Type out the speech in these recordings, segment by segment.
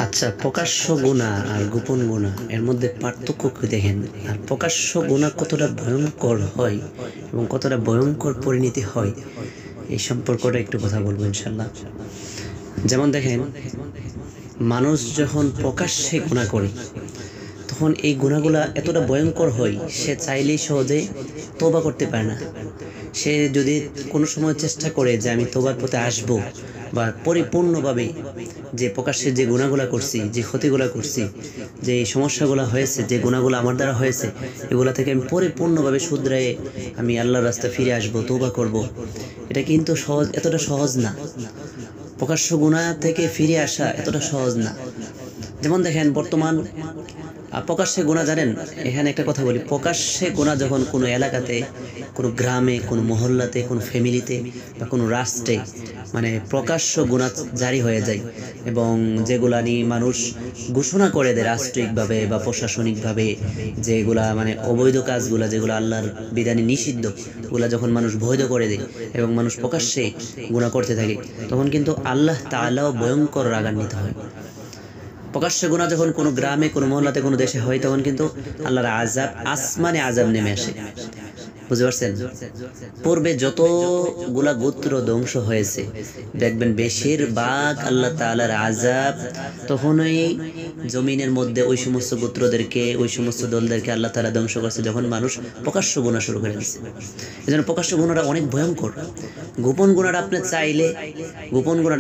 আচ্ছা, প্রকাশ্য গুনাহ আর গোপন গুনাহ এর মধ্যে পার্থক্য কি দেখেন? আর প্রকাশ্য গুনাহ কতটা ভয়ঙ্কর হয় এবং কতটা ভয়ঙ্কর পরিণতি হয়, এই সম্পর্কটা একটু কথা বলবো ইনশাল্লাহ। যেমন দেখেন, মানুষ যখন প্রকাশ্যে গুনাহ করে তখন এই গুনাহগুলা এতটা ভয়ঙ্কর হয়, সে চাইলেই সহজে তওবা করতে পারে না। সে যদি কোনো সময় চেষ্টা করে যে আমি তওবার পথে আসবো বা পরিপূর্ণভাবে যে প্রকাশ্যে যে গুনাহগুলা করছি, যে ক্ষতিগুলা করছি, যে সমস্যাগুলো হয়েছে, যে গুনাহগুলো আমার দ্বারা হয়েছে, এগুলা থেকে আমি পরিপূর্ণভাবে শুধরায়ে আমি আল্লাহর রাস্তায় ফিরে আসবো, তওবা করব, এটা কিন্তু এতটা সহজ না। প্রকাশ্য গুনাহ থেকে ফিরে আসা এতটা সহজ না। যেমন দেখেন, বর্তমান প্রকাশ্যে গুনাহ জানেন, এখানে একটা কথা বলি, প্রকাশ্যে গুনাহ যখন কোনো এলাকাতে, কোনো গ্রামে, কোনো মহল্লাতে, কোনো ফ্যামিলিতে বা কোনো রাষ্ট্রে মানে প্রকাশ্য গুনাহ জারি হয়ে যায় এবং যেগুলা নিয়ে মানুষ ঘোষণা করে দেয় রাষ্ট্রিকভাবে বা প্রশাসনিকভাবে, যেগুলা মানে অবৈধ কাজগুলা, যেগুলো আল্লাহর বিধানে নিষিদ্ধ, ওগুলা যখন মানুষ বৈধ করে দেয় এবং মানুষ প্রকাশ্যে গুনাহ করতে থাকে, তখন কিন্তু আল্লাহ তাআলাও ভয়ঙ্কর রাগান্বিত হয়। প্রকাশ্য গুনাহ যখন কোনো গ্রামে, কোনো মহল্লাতে, কোনো দেশে হয়, তখন কিন্তু আল্লাহর আযাব, আসমানে আযাব নেমে আসে। বুঝতে পারছেন? পূর্বে যতগুলা গোত্র ধ্বংস হয়েছে দেখবেন বেশিরভাগ আল্লাহ তাআলার আযাব তখনই জমিনের মধ্যে ওই সমস্ত গোত্রদেরকে, ওই সমস্ত দলদেরকে আল্লাহ তাআলা ধ্বংস করছে যখন মানুষ প্রকাশ্য গুনাহ শুরু করে দিচ্ছে। এজন্য প্রকাশ্য গুনাহটা অনেক ভয়ঙ্কর। গোপন গুনাহটা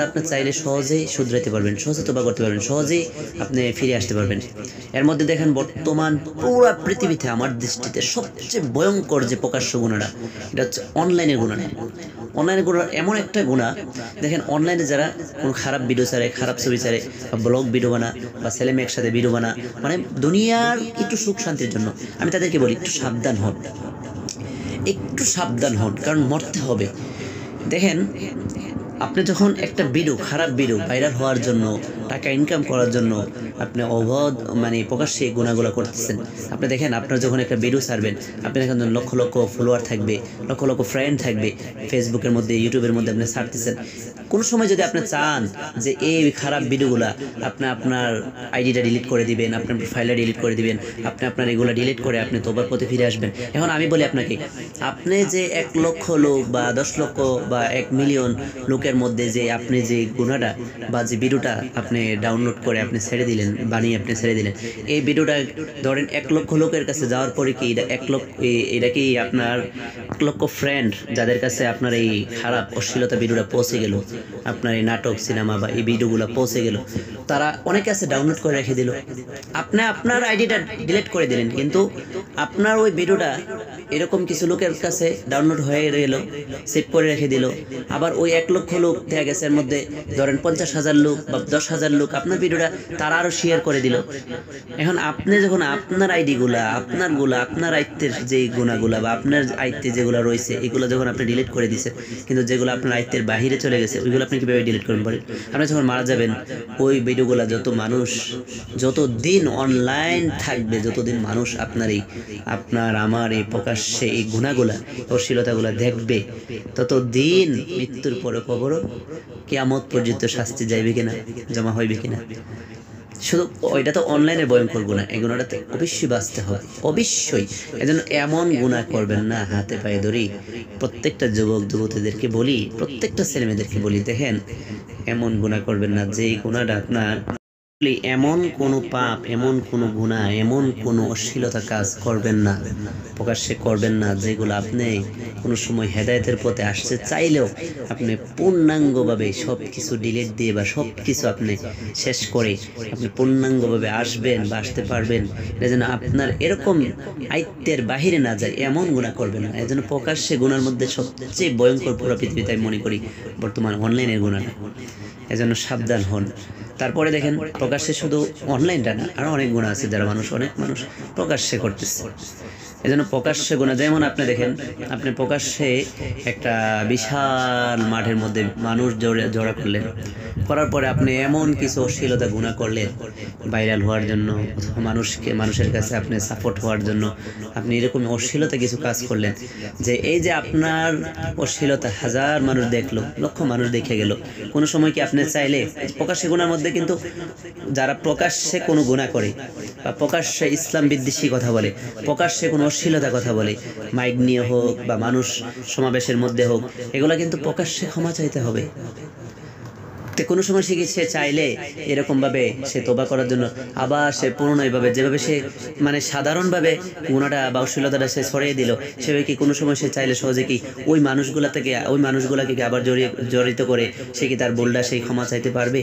আপনি চাইলে সহজেই শুধরাতে পারবেন, সহজে তওবা করতে পারবেন, সহজেই আপনি ফিরে আসতে পারবেন। এর মধ্যে দেখেন, বর্তমান পুরো পৃথিবীতে আমার দৃষ্টিতে সবচেয়ে ভয়ঙ্কর যে প্রকাশ্য গুনাহটা, এটা হচ্ছে অনলাইনের গুনাহ। অনলাইনের গুনাহ এমন একটা গুনাহ, দেখেন অনলাইনে যারা কোনো খারাপ ভিডিও ছাড়ে, খারাপ ছবি ছাড়ে, বা ব্লগ ভিডিও বানা, বা ছেলে মেয়ে একসাথে ভিডিও বানা, মানে দুনিয়ার একটু সুখ শান্তির জন্য, আমি তাদেরকে বলি একটু সাবধান হন, একটু সাবধান হন, কারণ মরতে হবে। দেখেন, আপনি যখন একটা ভিডিও, খারাপ ভিডিও ভাইরাল হওয়ার জন্য, টাকা ইনকাম করার জন্য আপনি অবাধ মানে প্রকাশ্যে গুনাহগুলো করতেছেন, আপনি দেখেন আপনার যখন একটা ভিডিও ছাড়বেন, আপনি দেখেন লক্ষ লক্ষ ফলোয়ার থাকবে, লক্ষ লক্ষ ফ্রেন্ড থাকবে, ফেসবুকের মধ্যে, ইউটিউবের মধ্যে আপনি ছাড়তেছেন। কোনো সময় যদি আপনি চান যে এই খারাপ ভিডিওগুলা আপনি আপনার আইডিটা ডিলিট করে দিবেন, আপনার প্রোফাইলটা ডিলিট করে দিবেন, আপনি আপনার এগুলো ডিলিট করে আপনি তওবার পথে ফিরে আসবেন। এখন আমি বলি আপনাকে, আপনি যে 1 লক্ষ লোক বা 10 লক্ষ বা 1 মিলিয়ন লোকের মধ্যে যে আপনি যে গুনাহটা বা যে ভিডিওটা আপনি ডাউনলোড করে আপনি ছেড়ে দিলেন, বানিয়ে আপনি ছেড়ে দিলেন, এই ভিডিওটা ধরেন 1 লক্ষ লোকের কাছে যাওয়ার পরে কি এটা কি আপনার 1 লক্ষ ফ্রেন্ড যাদের কাছে আপনার এই খারাপ অশ্লীলতা ভিডিওটা পৌঁছে গেল, আপনার এই নাটক, সিনেমা বা এই ভিডিওগুলো পৌঁছে গেল, তারা অনেকে আছে ডাউনলোড করে রেখে দিল, আপনি আপনার আইডিটা ডিলিট করে দিলেন, কিন্তু আপনার ওই ভিডিওটা এরকম কিছু লোকের কাছে ডাউনলোড হয়ে গেল, সেভ করে রেখে দিল। আবার ওই 1 লক্ষ লোক দেখা গেছে, এর মধ্যে ধরেন 50,000 লোক বা 10,000 লোক আপনার ভিডিওটা তারা আরও শেয়ার করে দিল। এখন আপনি যখন আপনার আইডিগুলা, আপনার আয়ত্তের যে গুণাগুলা বা আপনার আয়ত্তে যেগুলো রয়েছে, এগুলো যখন আপনি ডিলিট করে দিচ্ছেন, কিন্তু যেগুলো আপনার আয়ত্তের বাহিরে চলে গেছে, ওইগুলো আপনি কীভাবে ডিলিট করবেন বলেন? আপনি যখন মারা যাবেন, ওই ভিডিওগুলো যতদিন অনলাইন থাকবে, যতদিন মানুষ আপনার আমার এই প্রকাশ্যে এই গুণাগুলা, অশ্লীলতাগুলা দেখবে, ততদিন মৃত্যুর পরে কবর, কিয়ামত পর্যন্ত শাস্তি যাইবে কিনা, জমা হইবে কিনা। শুধু ওইটা তো অনলাইনের ভয়ঙ্কর গুনাহ, এই গুনাহটাতে অবশ্যই বাঁচতে হবে, অবশ্যই। এজন্য এমন গুনাহ করবেন না, হাতে পায়ে ধরি প্রত্যেকটা যুবক যুবতীদেরকে বলি, প্রত্যেকটা ছেলেমেয়েদেরকে বলি, দেখেন এমন গুনাহ করবেন না যেই গুনাহটা আপনার এমন কোনো পাপ, এমন কোনো গুনাহ, এমন কোনো অশ্লীলতা কাজ করবেন না, প্রকাশ্যে করবেন না, যেগুলো আপনি কোনো সময় হেদায়েতের পথে আসতে চাইলেও আপনি পূর্ণাঙ্গভাবে সব কিছু ডিলিট দিয়ে বা সব কিছু আপনি শেষ করে আপনি পূর্ণাঙ্গভাবে আসবেন বা আসতে পারবেন। এটা যেন আপনার এরকম আয়ত্তের বাহিরে না যায়, এমন গুনাহ করবেন না। এজন্য প্রকাশ্যে গুনার মধ্যে সবচেয়ে ভয়ঙ্কর পুরো পৃথিবীতে আমি মনে করি বর্তমান অনলাইনের গুনাহটা। এজন্য সাবধান হন। তারপরে দেখেন, প্রকাশ্যে শুধু অনলাইনটা না, আরও অনেক গুনাহ আছে যারা অনেক মানুষ প্রকাশ্যে করতেছে। এজন্য প্রকাশ্যে গুনাহ, যেমন আপনি দেখেন, আপনি প্রকাশ্যে একটা বিশাল মাঠের মধ্যে মানুষ জড়া করলেন, করার পরে আপনি এমন কিছু অশ্লীলতা গুনাহ করলেন ভাইরাল হওয়ার জন্য অথবা মানুষের কাছে আপনি সাপোর্ট হওয়ার জন্য আপনি এরকম অশ্লীলতা কিছু কাজ করলেন, যে এই যে আপনার অশ্লীলতা হাজার মানুষ দেখলো, লক্ষ মানুষ দেখে গেল, কোনো সময় কি আপনি চাইলে প্রকাশ্যে গুনার মধ্যে কিন্তু যারা প্রকাশ্যে কোনো গুনাহ করে বা প্রকাশ্যে ইসলাম বিদ্বেষী কথা বলে, প্রকাশ্যে কোনো অশ্লীলতা কথা বলে, মাইক নিয়ে হোক বা মানুষ সমাবেশের মধ্যে হোক, এগুলা কিন্তু প্রকাশ্যে ক্ষমা চাইতে হবে। কোনো সময় সে চাইলে এরকমভাবে সে তোবা করার জন্য আবার সে পুনরায়ভাবে যেভাবে সে মানে সাধারণভাবে গুনাহটা বা অশ্লীলতাটা সে ছড়িয়ে দিল, সেভাবে কি কোনো সময় সে চাইলে সহজে কি ওই মানুষগুলাকে কি আবার জড়িত করে সে কি তার ভুলটা সেই ক্ষমা চাইতে পারবে?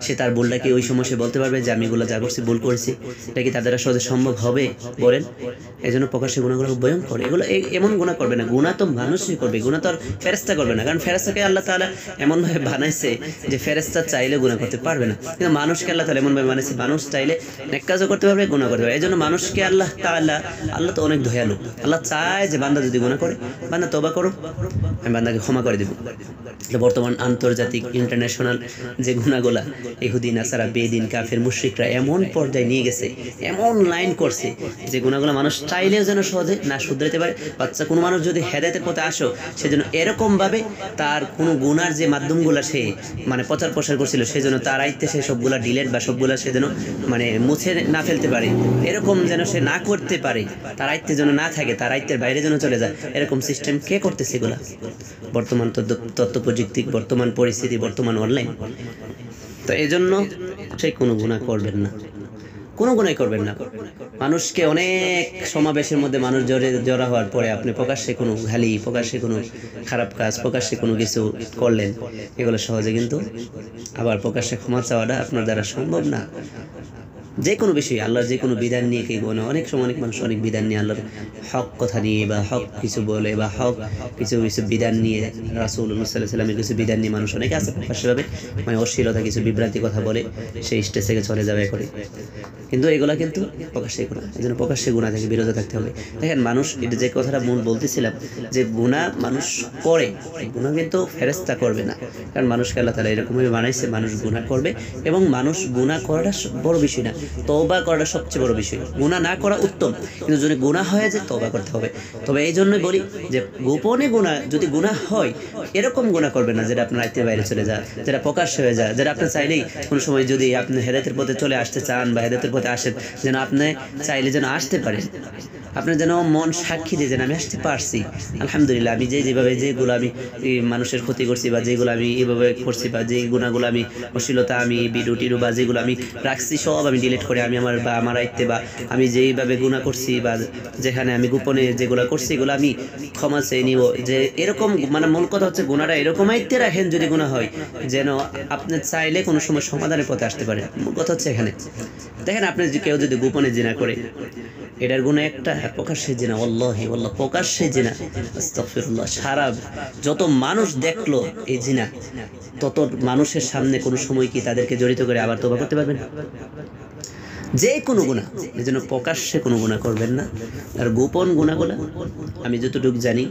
সে তার ভুলটা কি ওই সময় সে বলতে পারবে যে আমি এগুলো যা করছি ভুল করেছি? এটা কি তার দ্বারা সহজে সম্ভব হবে বলেন? এই জন্য প্রকাশ্যে গুনাহগুলো ভয়ঙ্কর। এগুলো এমন গুনাহ করবে না, গুনাহ তো মানুষই করবে, গুনাহ তো আর ফেরেশতা করবে না। কারণ ফেরেশতাকে আল্লাহ তাআলা এমনভাবে বানাইছে যে ফেরেশতা চাইলে গুনাহ করতে পারবে না, কিন্তু মানুষকে আল্লাহ তাআলা এমনভাবে বানাইছে মানুষ চাইলে নেক কাজও করতে পারবে, গুনাহ করতে পারবে। এই জন্য মানুষকে আল্লাহ তো অনেক দয়ালু। আল্লাহ চায় যে বান্দা যদি গুনাহ করে, বান্দা তওবা করো, আমি বান্দাকে ক্ষমা করে দেব। বর্তমান আন্তর্জাতিক ইন্টারন্যাশনাল যে গুনাহগুলা ইহুদি নাসারা বেদিন কাফের মুশরিকরা এমন পর্যায়ে নিয়ে গেছে, এমন লাইন করছে যে গুনাহগুলা মানুষ চাইলেও যেন সহজে না শুধরাতে পারে। বাচ্চা কোনো মানুষ যদি হেদায়েতের পথে আসো, সেজন্য এরকমভাবে তার কোনো গুনার যে মাধ্যমগুলা সে মানে প্রচার প্রসার করছিল, সেজন্য তার আইতে সে সবগুলা ডিলেট বা সবগুলা সে যেন মানে মুছে না ফেলতে পারে, এরকম যেন সে না করতে পারে, তার আইতে যেন না থাকে, তার আইতের বাইরে যেন চলে যায়, এরকম সিস্টেম কে করতেছে? এগুলা বর্তমান তথ্য প্রযুক্তি, বর্তমান পরিস্থিতি, বর্তমান অনলাইন। তো এই জন্য সে কোনো গুনাহ করবেন না, কোনো গুনাহ করবেন না। মানুষকে অনেক সমাবেশের মধ্যে মানুষ জড়া হওয়ার পরে আপনি প্রকাশ্যে কোনো গালি, প্রকাশ্যে কোনো খারাপ কাজ, প্রকাশ্যে কোনো কিছু করলেন, এগুলো সহজে কিন্তু আবার প্রকাশ্যে ক্ষমা চাওয়াটা আপনার দ্বারা সম্ভব না। যে কোনো বিষয়ে আল্লাহর যে কোনো বিধান নিয়ে কি বলে, অনেক সময় অনেক মানুষ অনেক বিধান নিয়ে আল্লাহর হক কথা নিয়ে বা হক কিছু বলে বা হক কিছু বিধান নিয়ে, রাসূলুল্লাহ সাল্লাল্লাহু আলাইহি ওয়াসাল্লামের কিছু বিধান নিয়ে মানুষ অনেকে আছে প্রকাশ্যভাবে মানে অশ্লীলতা কিছু বিভ্রান্তি কথা বলে, সেই স্টেজ থেকে চলে যাবে করে, কিন্তু এগুলা কিন্তু প্রকাশ্যে গুনাহ। এই জন্য প্রকাশ্যে গুনাহ থেকে বিরত থাকতে হবে। দেখেন মানুষ, এটা যে কথাটা মূল বলতেছিলাম যে গুনাহ মানুষ করে, গুনাহ কিন্তু ফেরেশতা করবে না। কারণ মানুষকে আল্লাহ তাআলা এরকমভাবে বানাইছে, মানুষ গুনাহ করবে এবং মানুষ গুনাহ করাটা বড় বিষয় না, তওবা করাটা সবচেয়ে বড় বিষয়। গুনাহ না করা উত্তম, কিন্তু যদি গুনাহ হয় যে তওবা করতে হবে। তবে এই জন্যই বলি যে গোপনে গুনাহ যদি গুনাহ হয়, এরকম গুনাহ করবে না যেটা আপনার আয়ত্তের বাইরে চলে যায়, যেটা প্রকাশ হয়ে যায়, যেটা আপনি চাইলেই কোনো সময় যদি আপনি হেদায়েতের পথে চলে আসতে চান বা হেদায়েতের পথে আসেন, যেন আপনি চাইলে যেন আসতে পারেন, আপনার যেন মন সাক্ষী দিয়ে যেন আমি আসতে পারছি, আলহামদুলিল্লাহ, আমি যেগুলো আমি মানুষের ক্ষতি করছি বা যেগুলো আমি এইভাবে করছি বা যে গুণাগুলো আমি অশ্লীলতা আমি ভিডিও টিডিও বা যেগুলো আমি রাখছি সব আমি ডিলিট করে আমি আমার আয়ত্তে বা আমি যেইভাবে গুনাহ করছি বা যেখানে আমি গোপনে যেগুলো করছি এগুলো আমি ক্ষমা চেয়ে নিব। যে এরকম মানে মূল কথা হচ্ছে গুনাহটা এরকম আয়ত্তে রাখেন যদি গুনাহ হয় যেন আপনি চাইলে কোনো সময় সমাধানের পথে আসতে পারেন। মূল কথা হচ্ছে এখানে। দেখেন আপনি কেউ যদি গোপনে জিনা করে, এটার গুণে একটা প্রকাশ্যে জিনা, ওয়াল্লাহি ওয়াল্লাহ প্রকাশ্যে জিনা, আস্তাগফিরুল্লাহ, সারা যত মানুষ দেখলো এই জিনা, তত মানুষের সামনে কোনো সময় কি তাদেরকে জড়িত করে আবার তওবা করতে পারবেন? যে কোনো গুনাহ, এই জন্য প্রকাশ্যে কোনো গুনাহ করবেন না। আর গোপন গুনাহগুলো আমি যতটুকু জানি,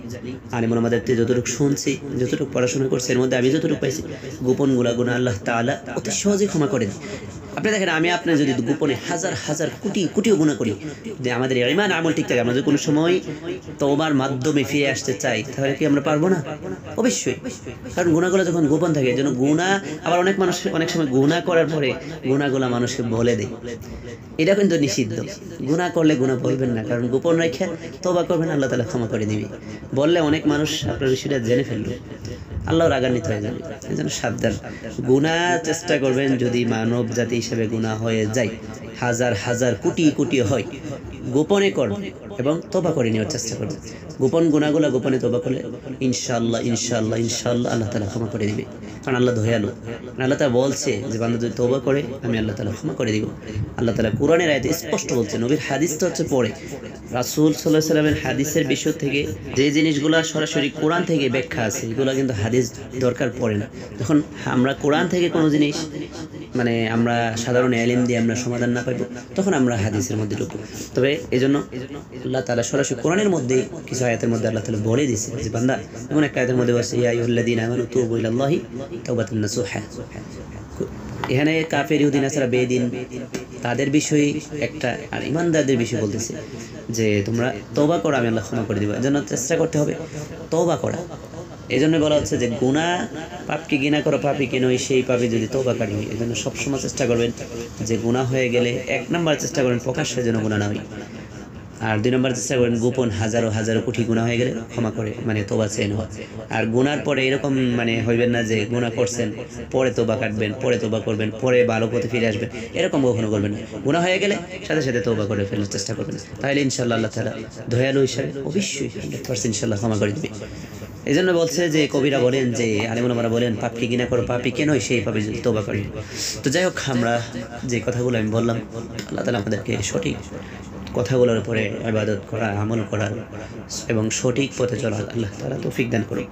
আলিম ওলামাদের থেকে যতটুকু শুনছি, যতটুকু পড়াশোনা করছি, এর মধ্যে আমি যতটুকু পাইছি, গোপন গুনাহ আল্লাহ তাআলা অতি সহজে ক্ষমা করেন। আপনি দেখেন, আমি আপনি যদি গোপনে হাজার হাজার কোটিও গুনাহ করি, যে আমাদের ঈমান আমল ঠিক থাকে, আমরা যদি কোনো সময় তওবার মাধ্যমে ফিরে আসতে চাই, তাহলে কি আমরা পারবো না? অবশ্যই। কারণ গুনাহগুলো যখন গোপন থাকে, যেন গুনাহ আবার অনেক মানুষ অনেক সময় গুনাহ করার পরে গুনাহগুলো মানুষকে বলে দেয়, এটা কিন্তু নিষিদ্ধ। গুনাহ করলে গুনাহ বলবেন না, কারণ গোপন রেখে তওবা করবেন, আল্লাহ তাআলা ক্ষমা করে দিবে। বললে অনেক মানুষ আপনার বিষয়টা জেনে ফেললো, আল্লাহ রাগান্বিত হয়ে যাবে। এই জন্য সাবধান, গুনাহ চেষ্টা করবেন যদি মানব জাতি হিসেবে গুনাহ হয়ে যায়, হাজার হাজার কোটি হয়, গোপনে করবেন এবং তওবা করে নেওয়ার চেষ্টা করবেন। গোপন গুনাহগুলো গোপনে তওবা করলে ইনশাআল্লাহ আল্লাহ তাআলা ক্ষমা করে দিবে। কারণ আল্লাহ দয়ালু, আল্লাহ তাআলা বলছে যে বান্দা যদি তওবা করে আমি আল্লাহ তাআলা ক্ষমা করে দিব। আল্লাহ তাআলা কোরআনের আয়াতে স্পষ্ট বলছে, নবীর হাদিস তো হচ্ছে পড়ে, রাসূল সাল্লাল্লাহু আলাইহি ওয়াসাল্লামের হাদিসের বিষয় থেকে যে জিনিসগুলো সরাসরি কোরআন থেকে ব্যাখ্যা আছে, এগুলো কিন্তু হাদিস দরকার পড়ে না। যখন আমরা কোরআন থেকে কোনো জিনিস মানে আমরা সাধারণ ইলম দিয়ে আমরা সমাধান না পাইব, তখন আমরা হাদিসের মধ্যে ঢুকব। তবে এজন্য আল্লাহ তাআলা সরাসরি কোরআনের মধ্যে কিছু আয়াতের মধ্যে আল্লাহ তাআলা বলে দিয়েছে যে বান্দা, এমন একটা আয়াতের মধ্যে বলছে, ইয়া আইয়ুহাল্লাযীনা আমানু তুবু ইলাল্লাহি তাওবাতান নাসুহা। এখানে কাফের ইহুদি নাসারা বেদিন তাদের বিষয়ে একটা, আর ইমানদারদের বিষয়ে বলতেছে যে তোমরা তওবা করো, আমি আল্লাহ ক্ষমা করে দিব। এজন্য চেষ্টা করতে হবে তওবা করা। এই জন্য বলা হচ্ছে যে গুনাহ পাপকে ঘৃণা করো, পাপী কেন সেই পাপে যদি তওবা কারি। এই জন্য সবসময় চেষ্টা করবেন যে গুনাহ হয়ে গেলে 1 নম্বর চেষ্টা করবেন প্রকাশ্যে যেন গুনাহ না হয়, আর 2 নম্বর চেষ্টা করেন গোপন হাজারো হাজারো কোটি গুনাহ হয়ে গেলে ক্ষমা করে মানে তওবা চেয়ে নেওয়া। আর গুনার পরে এরকম মানে হইবেন না যে গুনাহ করছেন পরে তওবা কাটবেন, পরে তওবা করবেন, পরে ভালো পথে ফিরে আসবেন, এরকম কখনো করবেন না। গুনাহ হয়ে গেলে সাথে সাথে তওবা করে ফেলার চেষ্টা করবেন, তাহলে ইনশাআল্লাহ আল্লাহ তাআলা দয়ালু হিসেবে অবশ্যই 100% ইনশাআল্লাহ ক্ষমা করে দিবে। এই জন্য বলছে যে কবিরা বলেন যে আলেমুলামারা বলেন পাপকে ঘৃণা করো, পাপী কেন সেই পাপে যদি তওবা করি। তো যাই হোক, আমরা যে কথাগুলো আমি বললাম আল্লাহ তাআলা আমাদেরকে সঠিক কথাগুলোর উপরে ইবাদত করা, আমল করার এবং সঠিক পথে চলার আল্লাহ তাআলা তৌফিক দান করুন।